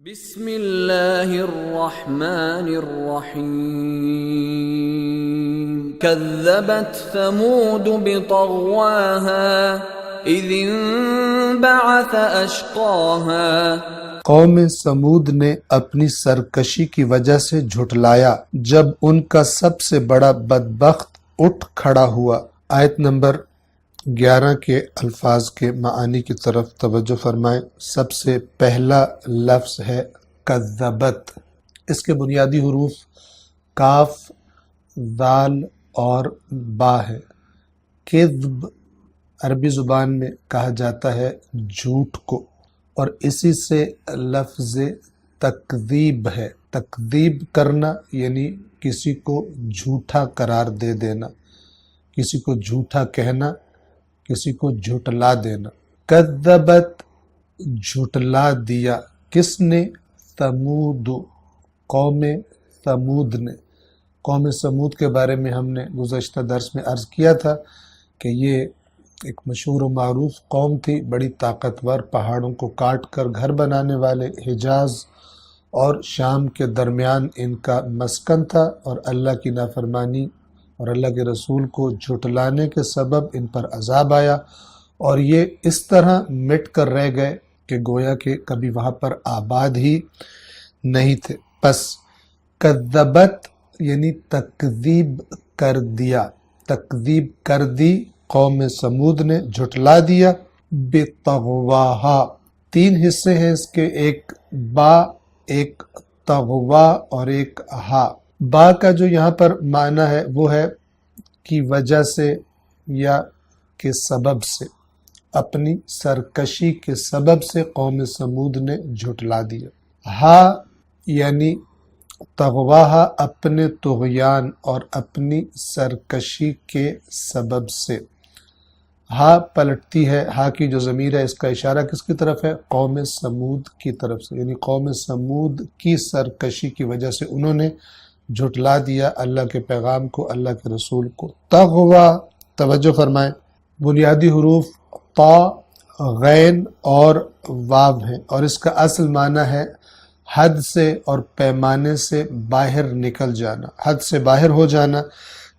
بسم اللہ الرحمن الرحیم كذبت ثمود بطغواها اذ انبعث اشقاها قوم سمود نے اپنی سرکشی کی وجہ سے جھٹلایا جب ان کا سب سے بڑا بدبخت اٹھ کھڑا ہوا۔ آیت نمبر 11 کے الفاظ کے معانی کی طرف توجہ فرمائیں۔ سب سے پہلا لفظ ہے کذبت۔ اس کے بنیادی حروف کاف، ذال اور با ہے۔ کذب عربی زبان میں کہا جاتا ہے جھوٹ کو، اور اسی سے لفظ تکذیب ہے۔ تکذیب کرنا یعنی کسی کو جھوٹا قرار دے دینا، کسی کو جھوٹا کہنا، کسی کو جھٹلا دینا۔ کذبت جھٹلا دیا، کس نے؟ ثمود، قوم ثمود نے۔ قوم ثمود کے بارے میں ہم نے گزشتہ درس میں عرض کیا تھا کہ یہ ایک مشہور و معروف قوم تھی، بڑی طاقتور، پہاڑوں کو کاٹ کر گھر بنانے والے، حجاز اور شام کے درمیان ان کا مسکن تھا، اور اللہ کی نافرمانی اور اللہ کے رسول کو جھٹلانے کے سبب ان پر عذاب آیا، اور یہ اس طرح مٹ کر رہ گئے کہ گویا کہ کبھی وہاں پر آباد ہی نہیں تھے۔ پس کذبت یعنی تکذیب کر دیا، تکذیب کر دی قوم سمود نے، جھٹلا دیا۔ بطغواہا، 3 حصے ہیں اس کے، ایک با، ایک طغوا اور ایک ہا۔ با کا جو یہاں پر معنی ہے وہ ہے کی وجہ سے یا کے سبب سے، اپنی سرکشی کے سبب سے قوم سمود نے جھٹلا دیا۔ ہا یعنی طغواہا، اپنے طغیان اور اپنی سرکشی کے سبب سے۔ ہا پلٹتی ہے، ہا کی جو ضمیر ہے اس کا اشارہ کس کی طرف ہے؟ قوم سمود کی طرف سے، یعنی قوم سمود کی سرکشی کی وجہ سے انہوں نے جھٹلا دیا اللہ کے پیغام کو، اللہ کے رسول کو۔ طغوا، توجہ فرمائیں، بنیادی حروف طا، غین اور واو ہیں، اور اس کا اصل معنی ہے حد سے اور پیمانے سے باہر نکل جانا، حد سے باہر ہو جانا۔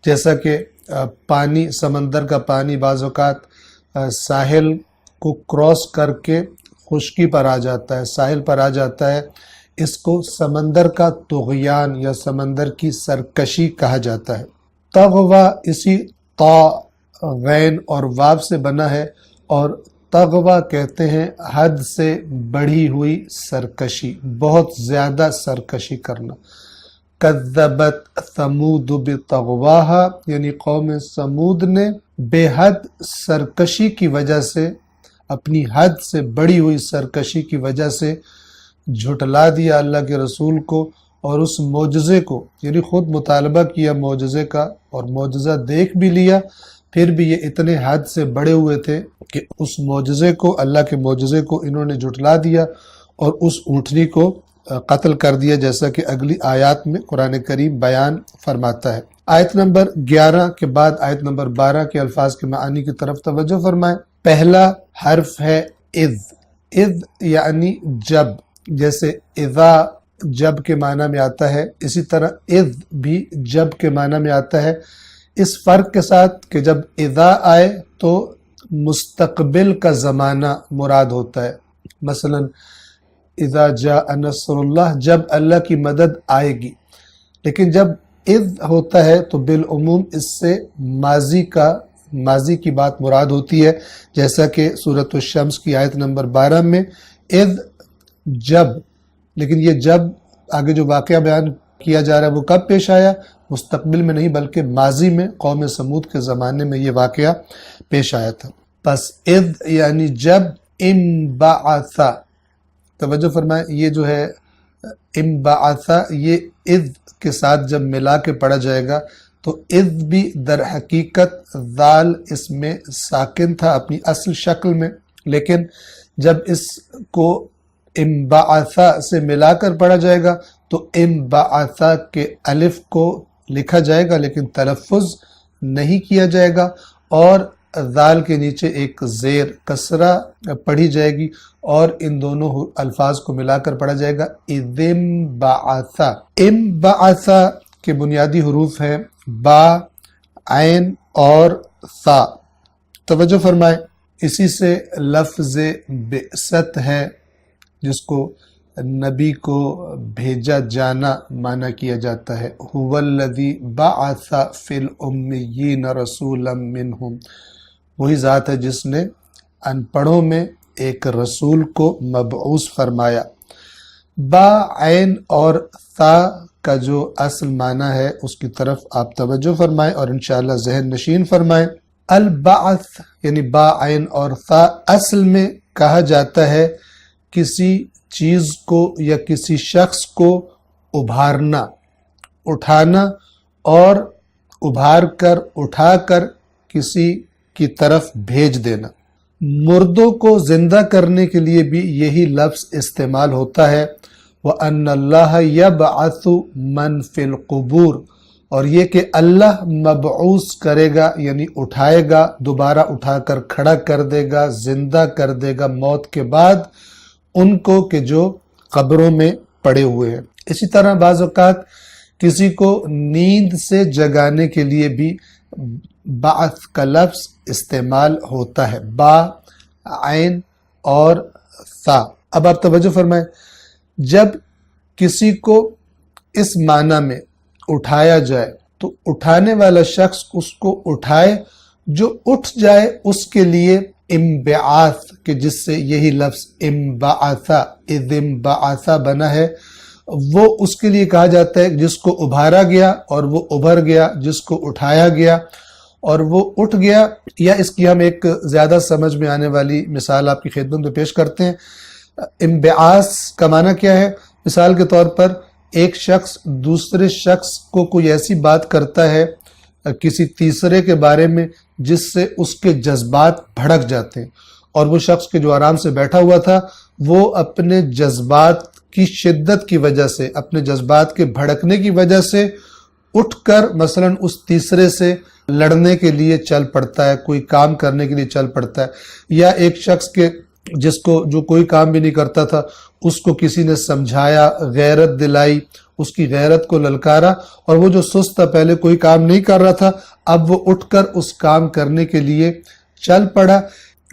جیسا کہ پانی، سمندر کا پانی بعض اوقات ساحل کو کراس کر کے خشکی پر آ جاتا ہے، ساحل پر آ جاتا ہے، اس کو سمندر کا طغیان یا سمندر کی سرکشی کہا جاتا ہے۔ طغوا اسی طا، غین اور واو سے بنا ہے، اور طغوا کہتے ہیں حد سے بڑھی ہوئی سرکشی، بہت زیادہ سرکشی کرنا۔ کذبت ثمود بطغواہا یعنی قوم سمود نے بے حد سرکشی کی وجہ سے، اپنی حد سے بڑھی ہوئی سرکشی کی وجہ سے جھٹلا دیا اللہ کے رسول کو، اور اس معجزے کو، یعنی خود مطالبہ کیا معجزے کا اور معجزہ دیکھ بھی لیا، پھر بھی یہ اتنے حد سے بڑے ہوئے تھے کہ اس معجزے کو، اللہ کے معجزے کو انہوں نے جھٹلا دیا اور اس اونٹنی کو قتل کر دیا، جیسا کہ اگلی آیات میں قرآن کریم بیان فرماتا ہے۔ آیت نمبر 11 کے بعد آیت نمبر 12 کے الفاظ کے معانی کی طرف توجہ فرمائیں۔ پہلا حرف ہے اذ، اذ یعنی جب، جیسے اذا جب کے معنی میں آتا ہے، اسی طرح اذ بھی جب کے معنی میں آتا ہے، اس فرق کے ساتھ کہ جب اذا آئے تو مستقبل کا زمانہ مراد ہوتا ہے، مثلا اذا جاء نصر اللہ، جب اللہ کی مدد آئے گی، لیکن جب اذ ہوتا ہے تو بالعموم اس سے ماضی کی بات مراد ہوتی ہے، جیسا کہ سورۃ الشمس کی آیت نمبر 12 میں اذ جب، لیکن یہ جب آگے جو واقعہ بیان کیا جا رہا ہے وہ کب پیش آیا؟ مستقبل میں نہیں بلکہ ماضی میں، قوم سمود کے زمانے میں یہ واقعہ پیش آیا تھا۔ پس اذ یعنی جب، انبعث، توجہ فرمائیں، یہ جو ہے انبعث، یہ اذ کے ساتھ جب ملا کے پڑھا جائے گا تو اذ بھی در حقیقت ذال اس میں ساکن تھا اپنی اصل شکل میں، لیکن جب اس کو انبعث سے ملا کر پڑھا جائے گا تو انبعث کے الف کو لکھا جائے گا لیکن تلفظ نہیں کیا جائے گا، اور ذال کے نیچے ایک زیر کسرہ پڑھی جائے گی اور ان دونوں الفاظ کو ملا کر پڑھا جائے گا اذ انبعث۔ انبعث کے بنیادی حروف ہیں با، عین اور ثا۔ توجہ فرمائے، اسی سے لفظ بعثت ہے جس کو نبی کو بھیجا جانا معنی کیا جاتا ہے۔ هو الذی بعث فی الامیین رسولا منہم، وہی ذات ہے جس نے ان پڑھوں میں ایک رسول کو مبعوث فرمایا۔ با، عین اور ثا کا جو اصل معنی ہے اس کی طرف آپ توجہ فرمائیں اور انشاءاللہ ذہن نشین فرمائیں۔ البعث یعنی با، عین اور ثا اصل میں کہا جاتا ہے کسی چیز کو یا کسی شخص کو ابھارنا، اٹھانا اور ابھار کر اٹھا کر کسی کی طرف بھیج دینا۔ مردوں کو زندہ کرنے کے لیے بھی یہی لفظ استعمال ہوتا ہے وَأَنَّ اللَّهَ يَبْعَثُ مَنْ فِي الْقُبُورِ، اور یہ کہ اللہ مبعوث کرے گا یعنی اٹھائے گا، دوبارہ اٹھا کر کھڑا کر دے گا، زندہ کر دے گا موت کے بعد ان کو کہ جو قبروں میں پڑے ہوئے ہیں۔ اسی طرح بعض اوقات کسی کو نیند سے جگانے کے لیے بھی بعث کا لفظ استعمال ہوتا ہے، با، عین اور ثا۔ اب آپ توجہ فرمائیں، جب کسی کو اس معنی میں اٹھایا جائے تو اٹھانے والا شخص اس کو اٹھائے، جو اٹھ جائے اس کے لیے انبعاث کہ جس سے یہی لفظ انبعث اذ انبعث بنا ہے، وہ اس کے لیے کہا جاتا ہے جس کو ابھارا گیا اور وہ ابھر گیا، جس کو اٹھایا گیا اور وہ اٹھ گیا۔ یا اس کی ہم ایک زیادہ سمجھ میں آنے والی مثال آپ کی خدمت میں پیش کرتے ہیں۔ انبعاث کا معنی کیا ہے؟ مثال کے طور پر ایک شخص دوسرے شخص کو کوئی ایسی بات کرتا ہے کسی تیسرے کے بارے میں جس سے اس کے جذبات بھڑک جاتے ہیں، اور وہ شخص کے جو آرام سے بیٹھا ہوا تھا وہ اپنے جذبات کی شدت کی وجہ سے، اپنے جذبات کے بھڑکنے کی وجہ سے اٹھ کر مثلا اس تیسرے سے لڑنے کے لیے چل پڑتا ہے، کوئی کام کرنے کے لیے چل پڑتا ہے۔ یا ایک شخص کے جس کو جو کوئی کام بھی نہیں کرتا تھا اس کو کسی نے سمجھایا، غیرت دلائی، اس کی غیرت کو للکارا، اور وہ جو سست تھا پہلے کوئی کام نہیں کر رہا تھا اب وہ اٹھ کر اس کام کرنے کے لیے چل پڑا۔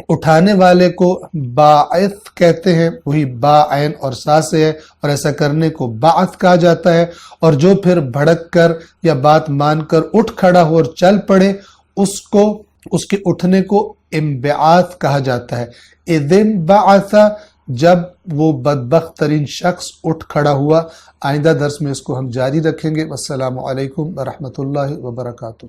اٹھانے والے کو باعث کہتے ہیں، وہی با، عین اور سا سے ہے، اور ایسا کرنے کو بعث کہا جاتا ہے۔ اور جو پھر بھڑک کر یا بات مان کر اٹھ کھڑا ہو اور چل پڑے اس کو، اس کے اٹھنے کو انبعاث کہا جاتا ہے۔ اذ انبعث جب وہ بدبخت ترین شخص اٹھ کھڑا ہوا۔ آئندہ درس میں اس کو ہم جاری رکھیں گے۔ والسلام علیکم ورحمۃ اللہ وبرکاتہ۔